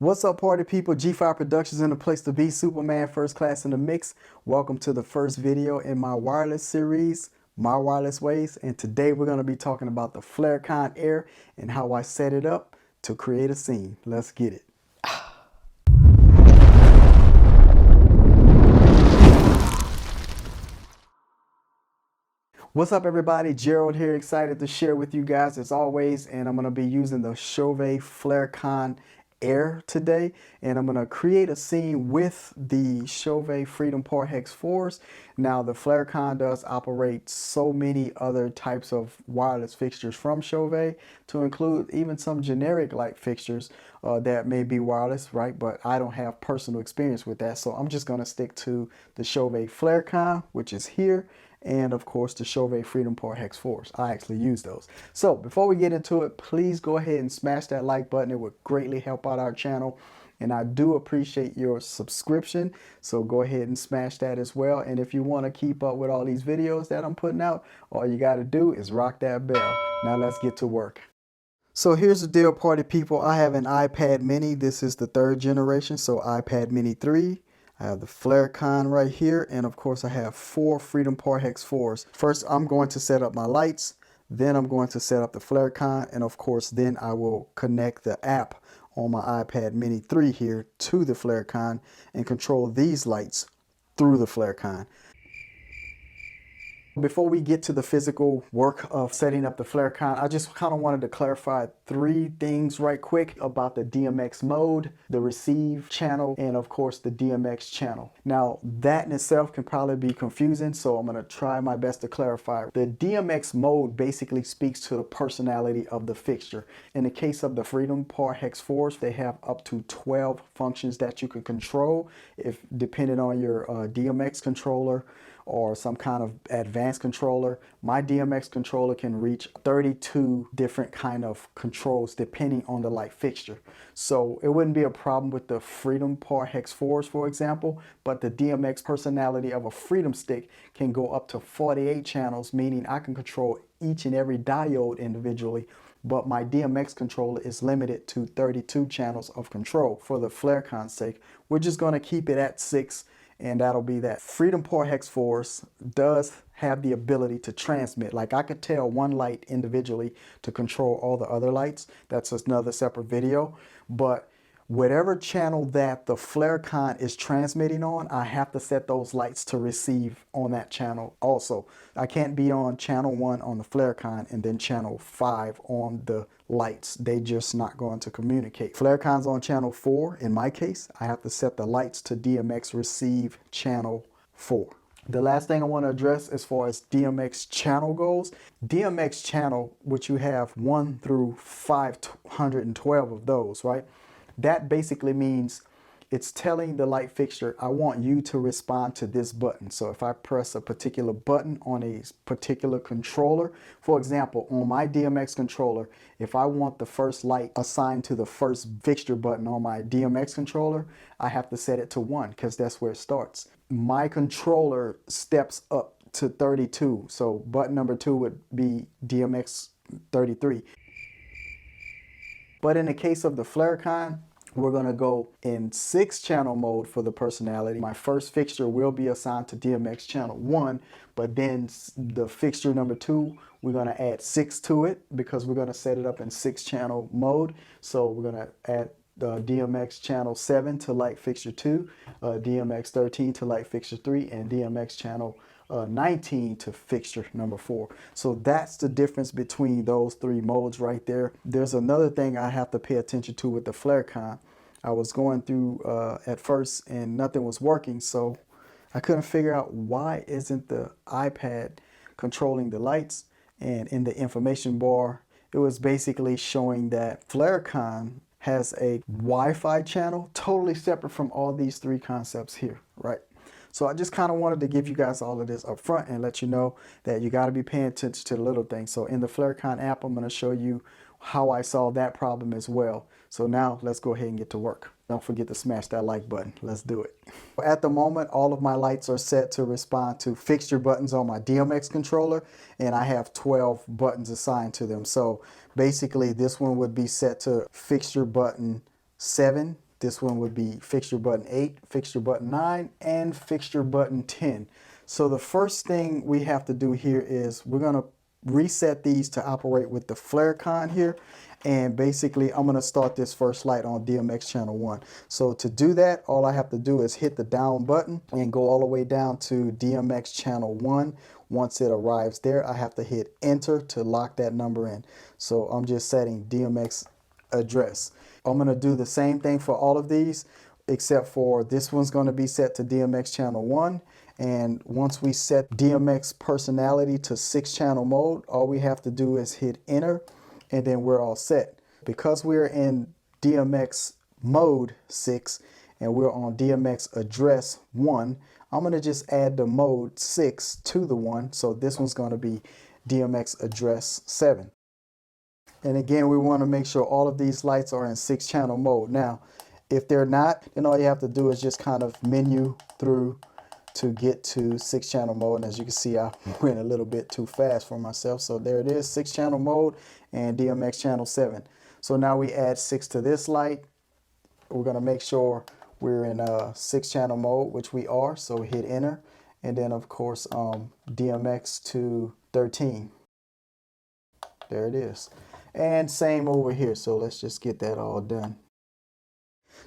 What's up, party people? G5 Productions in the place to be. Superman first class in the mix. Welcome to the first video in my wireless series, My Wireless Ways. And today we're going to be talking about the FlareCon Air and how I set it up to create a scene. Let's get it. What's up, everybody? Gerald here, excited to share with you guys as always. And I'm going to be using the Chauvet FlareCon Air today, and I'm going to create a scene with the Chauvet Freedom Par Hex 4s. Now the FlareCon does operate so many other types of wireless fixtures from Chauvet, to include even some generic light fixtures that may be wireless, right? But I don't have personal experience with that, so I'm just going to stick to the Chauvet FlareCon, which is here, and of course the Chauvet Freedom Par Hex 4s. I actually use those. So before we get into it, please go ahead and smash that like button. It would greatly help out our channel, and I do appreciate your subscription, so go ahead and smash that as well. And if you want to keep up with all these videos that I'm putting out, all you got to do is rock that bell. Now let's get to work. So here's the deal, party people. I have an iPad mini. This is the 3rd generation, so iPad mini 3. I have the FlareCon right here, and of course I have 4 Freedom Par Hex 4s. First, I'm going to set up my lights, then I'm going to set up the FlareCon, and of course then I will connect the app on my iPad mini 3 here to the FlareCon and control these lights through the FlareCon. Before we get to the physical work of setting up the FlareCon, I just kind of wanted to clarify 3 things right quick about the DMX mode, the receive channel, and of course the DMX channel. Now that in itself can probably be confusing, so I'm going to try my best to clarify. The DMX mode basically speaks to the personality of the fixture. In the case of the Freedom Par Hex 4s, they have up to 12 functions that you can control, if depending on your DMX controller or some kind of advanced controller. My DMX controller can reach 32 different kind of controls depending on the light fixture. So it wouldn't be a problem with the Freedom Par Hex 4s, for example, but the DMX personality of a Freedom stick can go up to 48 channels, meaning I can control each and every diode individually, but my DMX controller is limited to 32 channels of control. For the FlareCon's sake, we're just going to keep it at 6, and that'll be that. Freedom Par Hex 4s does have the ability to transmit. Like, I could tell one light individually to control all the other lights. That's another separate video. But whatever channel that the FlareCon is transmitting on, I have to set those lights to receive on that channel also. I can't be on channel 1 on the FlareCon and then channel 5 on the lights. They just not going to communicate. FlareCon's on channel 4. In my case, I have to set the lights to DMX receive channel 4. The last thing I want to address as far as DMX channel goes, DMX channel, which you have 1 through 512 of those, right? That basically means it's telling the light fixture, I want you to respond to this button. So if I press a particular button on a particular controller, for example, on my DMX controller, if I want the first light assigned to the first fixture button on my DMX controller, I have to set it to 1 because that's where it starts. My controller steps up to 32. So button number 2 would be DMX 33. But in the case of the FlareCon, we're going to go in 6-channel mode for the personality. My first fixture will be assigned to DMX channel 1, but then the fixture number 2, we're going to add 6 to it because we're going to set it up in 6-channel mode. So we're going to add DMX channel 7 to light fixture 2, DMX 13 to light fixture 3, and DMX channel 19 to fixture number 4. So that's the difference between those 3 modes right there. There's another thing I have to pay attention to with the FlareCon. I was going through at first and nothing was working, so I couldn't figure out why isn't the iPad controlling the lights. And in the information bar, it was basically showing that FlareCon has a Wi-Fi channel totally separate from all these 3 concepts here, right? So I just kind of wanted to give you guys all of this up front and let you know that you got to be paying attention to the little things. So in the FlareCon app, I'm going to show you how I solved that problem as well. So now let's go ahead and get to work. Don't forget to smash that like button. Let's do it. At the moment, all of my lights are set to respond to fixture buttons on my DMX controller, and I have 12 buttons assigned to them. So basically this one would be set to fixture button 7 This one would be fixture button 8, fixture button 9, and fixture button 10. So the first thing we have to do here is we're going to reset these to operate with the FlareCon here. And basically, I'm going to start this first light on DMX channel 1. So to do that, all I have to do is hit the down button and go all the way down to DMX channel 1. Once it arrives there, I have to hit enter to lock that number in. So I'm just setting DMX address. I'm going to do the same thing for all of these, except for this one's going to be set to DMX channel 1. And once we set DMX personality to 6-channel mode, all we have to do is hit enter, and then we're all set. Because we're in DMX mode 6 and we're on DMX address 1, I'm going to just add the mode 6 to the 1. So this one's going to be DMX address 7. And again, we want to make sure all of these lights are in 6-channel mode. Now, if they're not, then all you have to do is just kind of menu through to get to 6-channel mode. And as you can see, I went a little bit too fast for myself. So there it is, 6-channel mode and DMX channel 7. So now we add 6 to this light. We're going to make sure we're in 6-channel mode, which we are. So hit enter. And then, of course, DMX to 13. There it is. And same over here. So let's just get that all done.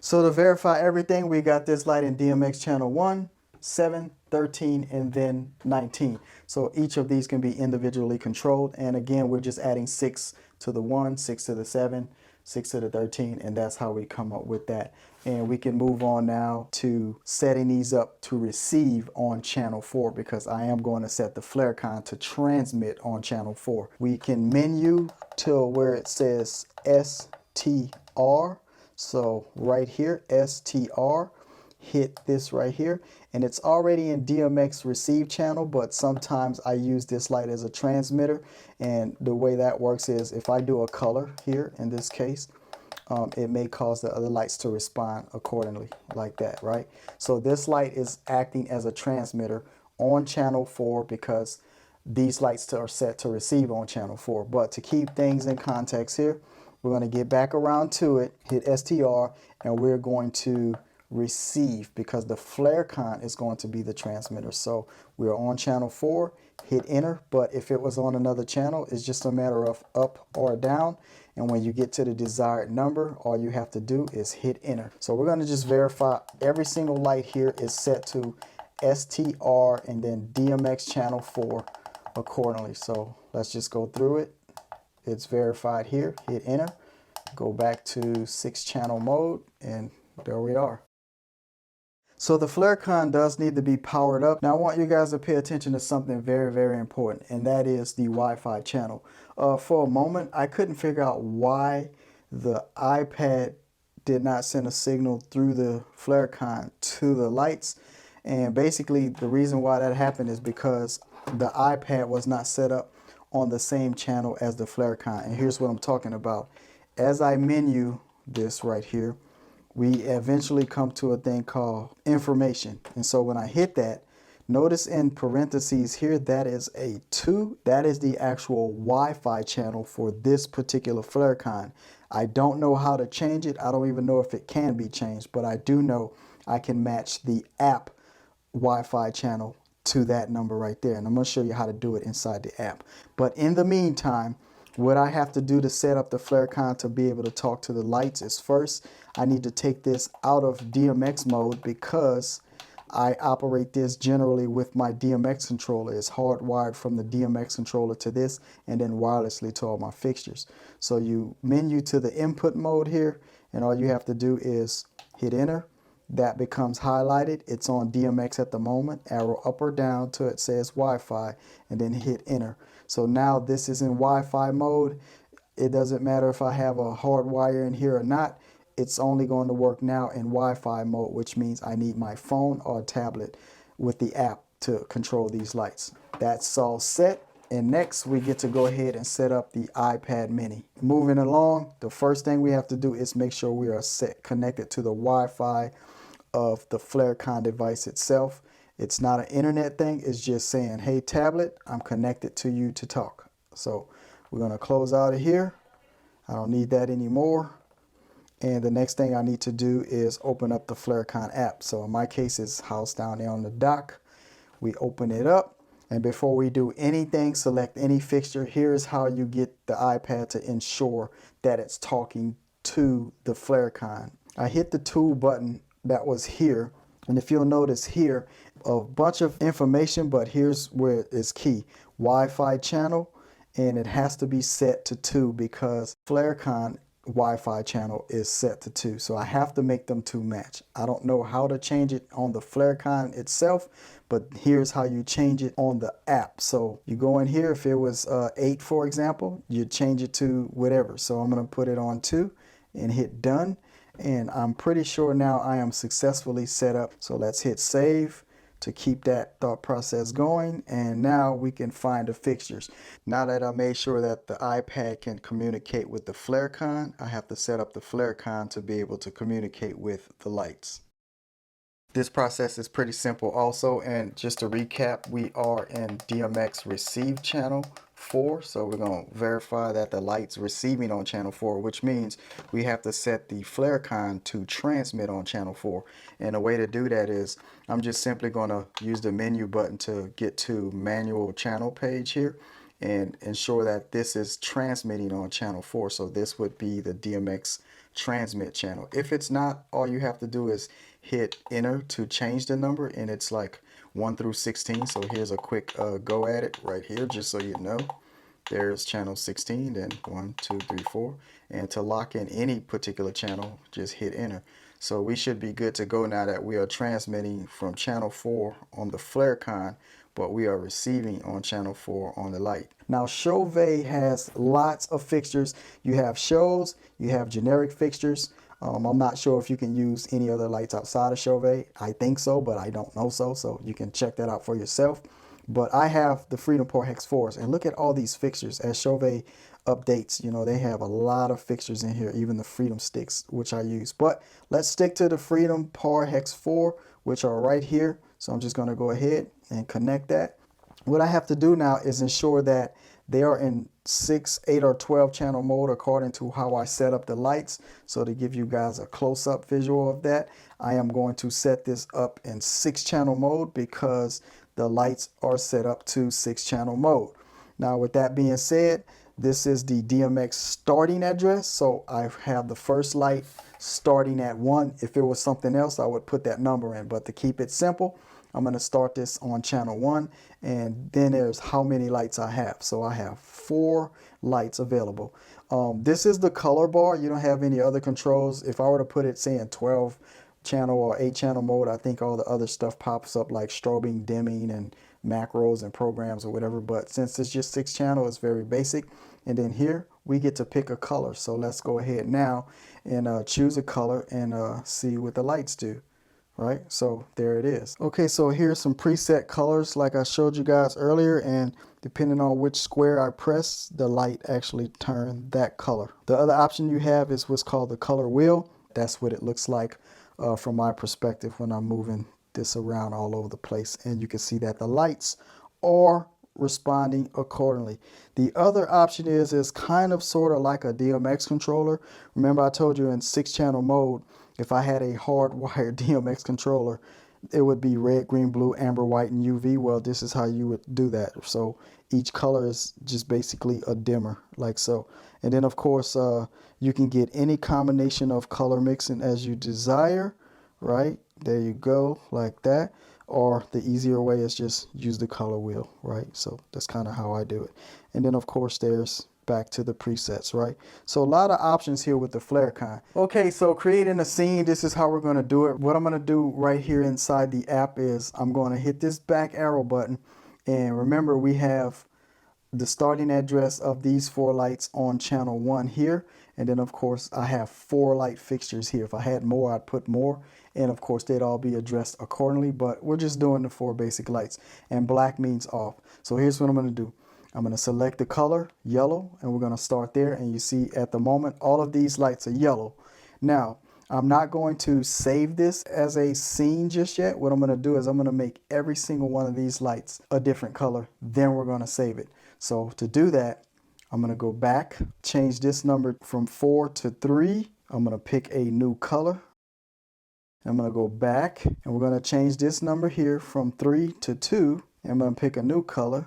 So to verify everything, we got this light in DMX channel 1, 7, 13, and then 19. So each of these can be individually controlled. And again, we're just adding 6 to the 1, 6 to the 7, 6 to the 13, and that's how we come up with that. And we can move on now to setting these up to receive on channel 4, because I am going to set the FlareCon to transmit on channel 4. We can menu till where it says STR. So right here, STR, hit this right here, and it's already in DMX receive channel, but sometimes I use this light as a transmitter. And the way that works is if I do a color here in this case, it may cause the other lights to respond accordingly, like that, right? So this light is acting as a transmitter on channel 4 because these lights are set to receive on channel 4. But to keep things in context here, we're going to get back around to it, hit STR, and we're going to receive because the FlareCon is going to be the transmitter. So we're on channel 4, hit enter, but if it was on another channel, it's just a matter of up or down. And when you get to the desired number, all you have to do is hit enter. So we're going to just verify every single light here is set to STR and then DMX channel 4 accordingly. So let's just go through it. It's verified here, hit enter, go back to 6-channel mode, and there we are. So the FlareCon does need to be powered up. Now I want you guys to pay attention to something very, very important, and that is the Wi-Fi channel. For a moment, I couldn't figure out why the iPad did not send a signal through the FlareCon to the lights. And basically the reason why that happened is because the iPad was not set up on the same channel as the FlareCon. And here's what I'm talking about. As I menu this right here, we eventually come to a thing called information. And so when I hit that, notice in parentheses here, that is a 2. That is the actual Wi-Fi channel for this particular FlareCon. I don't know how to change it. I don't even know if it can be changed, but I do know I can match the app Wi-Fi channel to that number right there. And I'm going to show you how to do it inside the app. But in the meantime, what I have to do to set up the FlareCon to be able to talk to the lights is first, I need to take this out of DMX mode because I operate this generally with my DMX controller. It's hardwired from the DMX controller to this and then wirelessly to all my fixtures. So you menu to the input mode here, and all you have to do is hit enter. That becomes highlighted. It's on DMX at the moment. Arrow up or down till it says Wi-Fi and then hit enter. So now this is in Wi-Fi mode. It doesn't matter if I have a hard wire in here or not. It's only going to work now in Wi-Fi mode, which means I need my phone or tablet with the app to control these lights. That's all set. And next we get to go ahead and set up the iPad mini. Moving along, the first thing we have to do is make sure we are connected to the Wi-Fi of the FlareCon device itself. It's not an internet thing. It's just saying, hey tablet, I'm connected to you to talk. So we're going to close out of here. I don't need that anymore. And the next thing I need to do is open up the FlareCon app. So in my case, it's housed down there on the dock. We open it up. And before we do anything, select any fixture. Here's how you get the iPad to ensure that it's talking to the FlareCon. I hit the tool button that was here. And if you'll notice here, a bunch of information, but here's where it's key. Wi-Fi channel, and it has to be set to 2 because FlareCon Wi-Fi channel is set to 2. So I have to make them 2 match. I don't know how to change it on the FlareCon itself, but here's how you change it on the app. So you go in here, if it was 8, for example, you change it to whatever. So I'm going to put it on 2 and hit done. And I'm pretty sure now I am successfully set up. So let's hit save to keep that thought process going. And now we can find the fixtures. Now that I made sure that the iPad can communicate with the FlareCon, I have to set up the FlareCon to be able to communicate with the lights. This process is pretty simple also, and just to recap, we are in DMX receive channel 4, so we're going to verify that the light's receiving on channel 4, which means we have to set the FlareCon to transmit on channel 4. And the way to do that is I'm just simply going to use the menu button to get to manual channel page here and ensure that this is transmitting on channel 4. So this would be the DMX transmit channel. If it's not, all you have to do is hit enter to change the number, and it's like 1 through 16. So here's a quick go at it right here, just so you know. There's channel 16, then 1, 2, 3, 4. And to lock in any particular channel, just hit enter. So we should be good to go now that we are transmitting from channel 4 on the FlareCon, but we are receiving on channel 4 on the light. Now Chauvet has lots of fixtures. You have shows, you have generic fixtures. I'm not sure if you can use any other lights outside of Chauvet. I think so, but I don't know so you can check that out for yourself. But I have the Freedom Power Hex 4s, and look at all these fixtures. As Chauvet updates, you know, they have a lot of fixtures in here, even the Freedom sticks, which I use. But let's stick to the Freedom Power Hex 4, which are right here. So I'm just going to go ahead and connect that. What I have to do now is ensure that they are in 6, 8, or 12 channel mode according to how I set up the lights. So to give you guys a close-up visual of that, I am going to set this up in 6 channel mode because the lights are set up to 6 channel mode. Now with that being said, this is the DMX starting address. So I have the first light starting at 1. If it was something else, I would put that number in, but to keep it simple, I'm going to start this on channel 1, and then there's how many lights I have. So I have 4 lights available. This is the color bar. You don't have any other controls. If I were to put it, say, in 12 channel or 8 channel mode, I think all the other stuff pops up like strobing, dimming, and macros and programs or whatever. But since it's just 6 channel, it's very basic. And then here we get to pick a color. So let's go ahead now and choose a color and see what the lights do. Right, so there it is. Okay, so here's some preset colors like I showed you guys earlier, and depending on which square I press, the light actually turns that color. The other option you have is what's called the color wheel. That's what it looks like from my perspective when I'm moving this around all over the place, and you can see that the lights are responding accordingly. The other option is kind of sort of like a DMX controller. Remember I told you in 6 channel mode, if I had a hardwired DMX controller, it would be red, green, blue, amber, white, and UV. Well, this is how you would do that. So each color is just basically a dimmer, like so. And then, of course, you can get any combination of color mixing as you desire, right? There you go, like that. Or the easier way is just use the color wheel, right? So that's kind of how I do it. And then, of course, there's back to the presets, right? So a lot of options here with the FlareCon. Okay, so creating a scene, this is how we're going to do it. What I'm going to do right here inside the app is I'm going to hit this back arrow button, and remember we have the starting address of these 4 lights on channel 1 here, and then of course I have 4 light fixtures here. If I had more, I'd put more, and of course they'd all be addressed accordingly, but we're just doing the 4 basic lights, and black means off. So here's what I'm going to do. I'm going to select the color yellow, and we're going to start there. And you see at the moment, all of these lights are yellow. Now, I'm not going to save this as a scene just yet. What I'm going to do is I'm going to make every single one of these lights a different color. Then we're going to save it. So to do that, I'm going to go back, change this number from 4 to 3. I'm going to pick a new color. I'm going to go back and we're going to change this number here from 3 to 2. I'm going to pick a new color.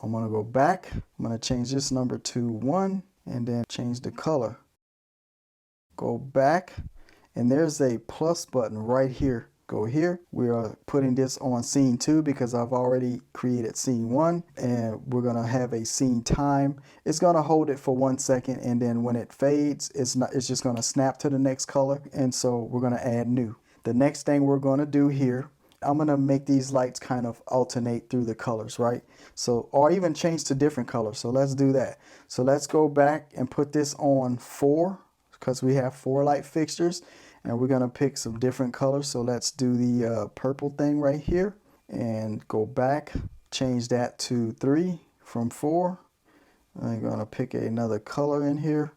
I'm going to go back. I'm going to change this number to 1 and then change the color. Go back and there's a plus button right here. Go here. We are putting this on scene 2 because I've already created scene 1, and we're going to have a scene time. It's going to hold it for 1 second, and then when it fades, it's just going to snap to the next color, and so we're going to add new. The next thing we're going to do here, I'm going to make these lights kind of alternate through the colors, right? So, or even change to different colors. So let's do that. So let's go back and put this on 4 because we have 4 light fixtures. And we're going to pick some different colors. So let's do the purple thing right here and go back, change that to 3 from 4. I'm going to pick another color in here.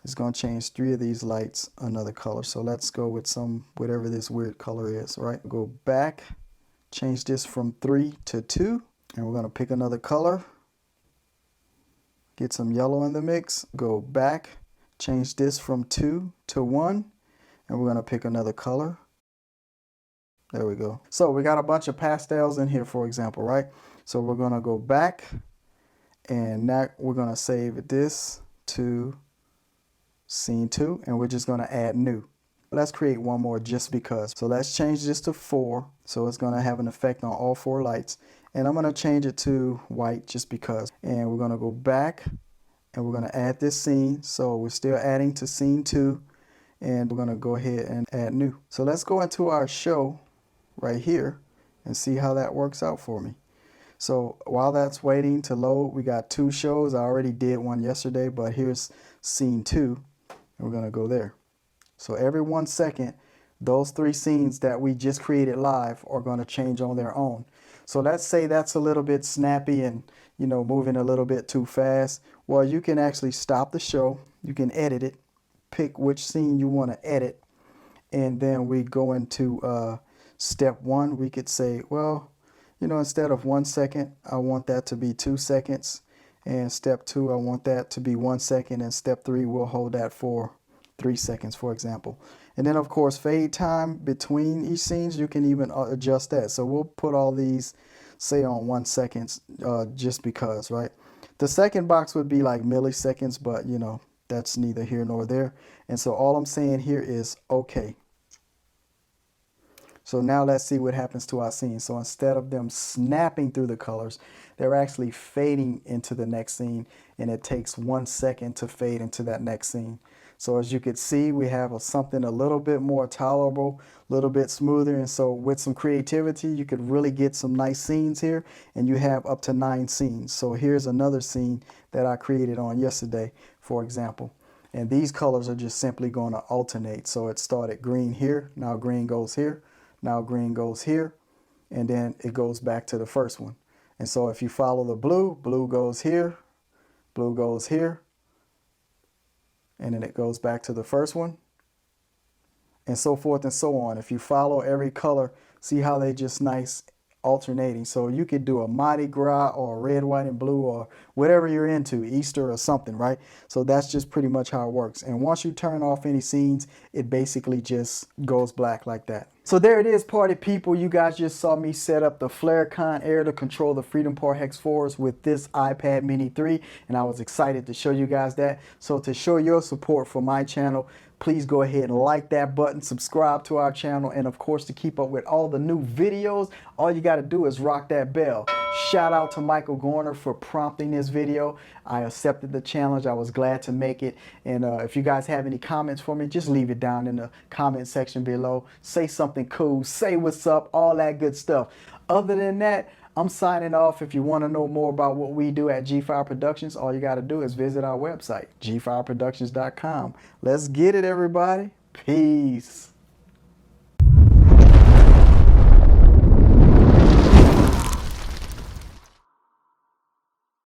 It's going to change 3 of these lights another color. So let's go with whatever this weird color is, right? Go back, change this from 3 to 2, and we're going to pick another color. Get some yellow in the mix. Go back, change this from 2 to 1. And we're going to pick another color. There we go. So we got a bunch of pastels in here, for example, right? So we're going to go back and now we're going to save this to scene 2 and we're just going to add new. Let's create one more just because. So let's change this to 4. So it's going to have an effect on all 4 lights. And I'm going to change it to white just because. And we're going to go back and we're going to add this scene. So we're still adding to scene 2. And we're going to go ahead and add new. So let's go into our show right here and see how that works out for me. So while that's waiting to load, we got 2 shows. I already did one yesterday, but here's scene 2 and we're going to go there. So every 1 second, those 3 scenes that we just created live are going to change on their own. So let's say that's a little bit snappy and, you know, moving a little bit too fast. Well, you can actually stop the show. You can edit it. Pick which scene you want to edit, and then we go into step 1. We could say, well, you know, instead of 1 second, I want that to be 2 seconds, and step 2, I want that to be 1 second, and step 3, we'll hold that for 3 seconds, for example. And then of course fade time between each scenes, you can even adjust that. So we'll put all these, say, on 1 second just because, right? The second box would be like milliseconds, but you know, that's neither here nor there. And so all I'm saying here is okay. So now let's see what happens to our scene. So instead of them snapping through the colors, they're actually fading into the next scene, and it takes 1 second to fade into that next scene. So as you can see, we have something a little bit more tolerable, a little bit smoother. And so with some creativity, you could really get some nice scenes here, and you have up to 9 scenes. So here's another scene that I created on yesterday, for example. And these colors are just simply going to alternate. So it started green here, now green goes here, now green goes here, and then it goes back to the first one. And so if you follow the blue, blue goes here, blue goes here, and then it goes back to the first one, and so forth and so on. If you follow every color, see how they just nice alternating. So you could do a Mardi Gras or red, white, and blue or whatever you're into, Easter or something, right? So that's just pretty much how it works. And once you turn off any scenes, it basically just goes black like that. So there it is, party people. You guys just saw me set up the FlareCon Air to control the Freedom Part Hex 4s with this iPad Mini 3, and I was excited to show you guys that. So to show your support for my channel, please go ahead and like that button, subscribe to our channel, and of course, to keep up with all the new videos, all you got to do is rock that bell. Shout out to Michael Gorner for prompting this video. I accepted the challenge. I was glad to make it. And if you guys have any comments for me, just leave it down in the comment section below. Say something cool, say what's up, all that good stuff. Other than that, I'm signing off. If you want to know more about what we do at G-Fire Productions, all you got to do is visit our website, gfireproductions.com. Let's get it, everybody. Peace.